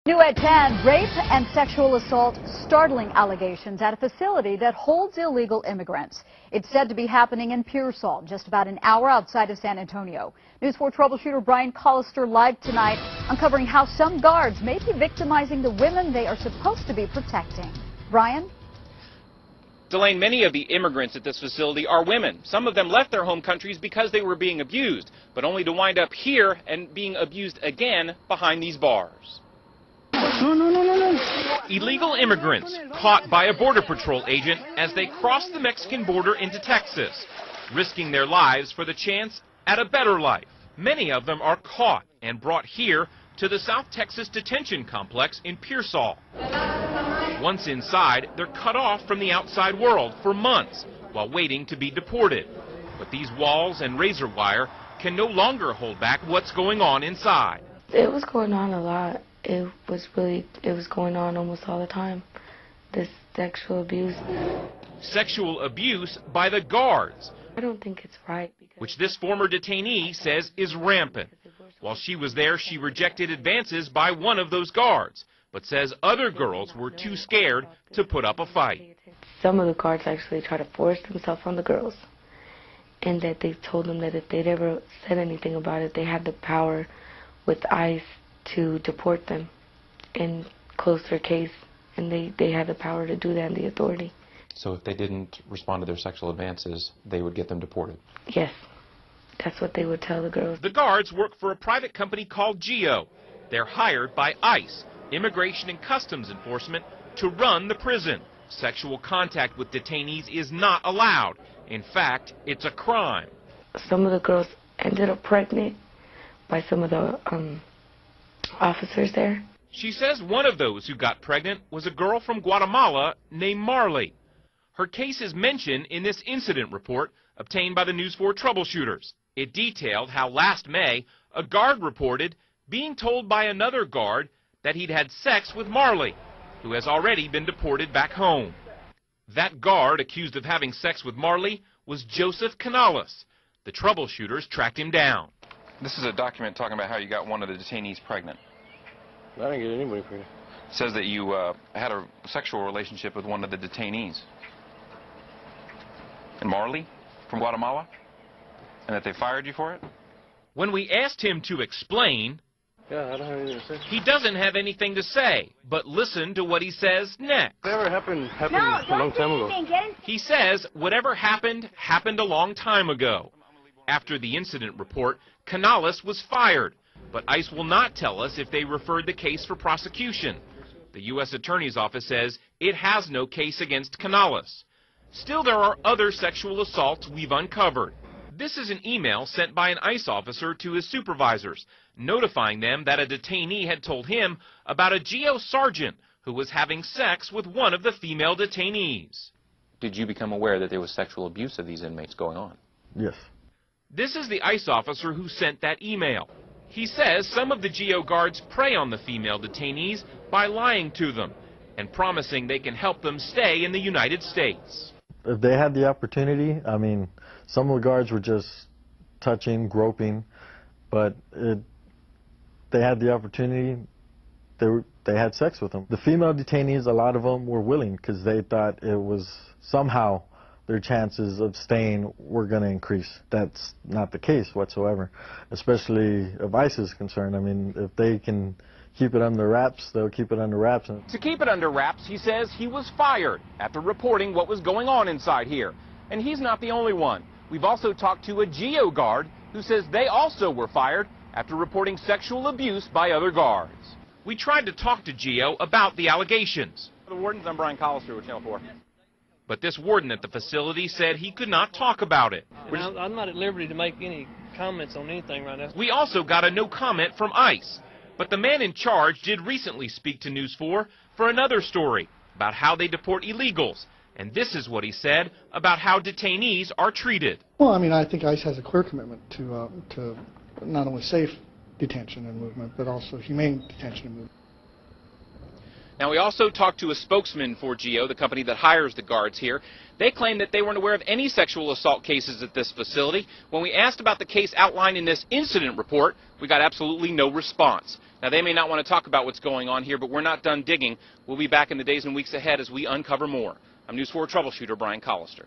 New at 10, rape and sexual assault startling allegations at a facility that holds illegal immigrants. It's said to be happening in Pearsall, just about an hour outside of San Antonio. News 4 troubleshooter Brian Collister live tonight, uncovering how some guards may be victimizing the women they are supposed to be protecting. Brian? Delane, many of the immigrants at this facility are women. Some of them left their home countries because they were being abused, but only to wind up here and being abused again behind these bars. No. Illegal immigrants caught by a Border Patrol agent as they cross the Mexican border into Texas, risking their lives for the chance at a better life. Many of them are caught and brought here to the South Texas Detention Complex in Pearsall. Once inside, they're cut off from the outside world for months while waiting to be deported. But these walls and razor wire can no longer hold back what's going on inside. It was going on a lot. It was going on almost all the time, this sexual abuse. Sexual abuse by the guards. I don't think it's right. Which this former detainee says is rampant. While she was there, she rejected advances by one of those guards, but says other girls were too scared to put up a fight. Some of the guards actually try to force themselves on the girls, and that they told them that if they'd ever said anything about it, they had the power with ICE to deport them and close their case, and they had the power to do that and the authority. So if they didn't respond to their sexual advances, they would get them deported? Yes, that's what they would tell the girls. The guards work for a private company called GEO. They're hired by ICE, Immigration and Customs Enforcement, to run the prison. Sexual contact with detainees is not allowed. In fact, it's a crime. Some of the girls ended up pregnant by some of the officers there. She says one of those who got pregnant was a girl from Guatemala named Marley. Her case is mentioned in this incident report obtained by the News 4 troubleshooters. It detailed how last May a guard reported being told by another guard that he'd had sex with Marley, who has already been deported back home. That guard accused of having sex with Marley was Joseph Canales. The troubleshooters tracked him down. This is a document talking about how you got one of the detainees pregnant. I didn't get anybody pregnant. It says that you had a sexual relationship with one of the detainees. And Marley from Guatemala? And that they fired you for it? When we asked him to explain, Yeah, I don't have anything to say. he doesn't have anything to say, but listen to what he says next. Whatever happened a long time ago. He says whatever happened a long time ago. After the incident report, Canales was fired, but ICE will not tell us if they referred the case for prosecution. The U.S. Attorney's Office says it has no case against Canales. Still, there are other sexual assaults we've uncovered. This is an email sent by an ICE officer to his supervisors, notifying them that a detainee had told him about a GEO sergeant who was having sex with one of the female detainees. Did you become aware that there was sexual abuse of these inmates going on? Yes. This is the ICE officer who sent that email. He says some of the GEO guards prey on the female detainees by lying to them and promising they can help them stay in the United States. If they had the opportunity, I mean, some of the guards were just touching, groping, but they had the opportunity, they had sex with them. The female detainees, a lot of them were willing because they thought it was somehow their chances of staying were going to increase. That's not the case whatsoever, especially if ICE is concerned. I mean, if they can keep it under wraps, they'll keep it under wraps. To keep it under wraps, he says he was fired after reporting what was going on inside here. And he's not the only one. We've also talked to a GEO guard who says they also were fired after reporting sexual abuse by other guards. We tried to talk to GEO about the allegations. The wardens, I'm Brian Collister with Channel 4. But this warden at the facility said he could not talk about it. I'm not at liberty to make any comments on anything right now. We also got a no comment from ICE. But the man in charge did recently speak to News 4 for another story about how they deport illegals. And this is what he said about how detainees are treated. Well, I mean, I think ICE has a clear commitment to not only safe detention and movement, but also humane detention and movement. Now, we also talked to a spokesman for GEO, the company that hires the guards here. They claim that they weren't aware of any sexual assault cases at this facility. When we asked about the case outlined in this incident report, we got absolutely no response. Now, they may not want to talk about what's going on here, but we're not done digging. We'll be back in the days and weeks ahead as we uncover more. I'm News 4 troubleshooter Brian Collister.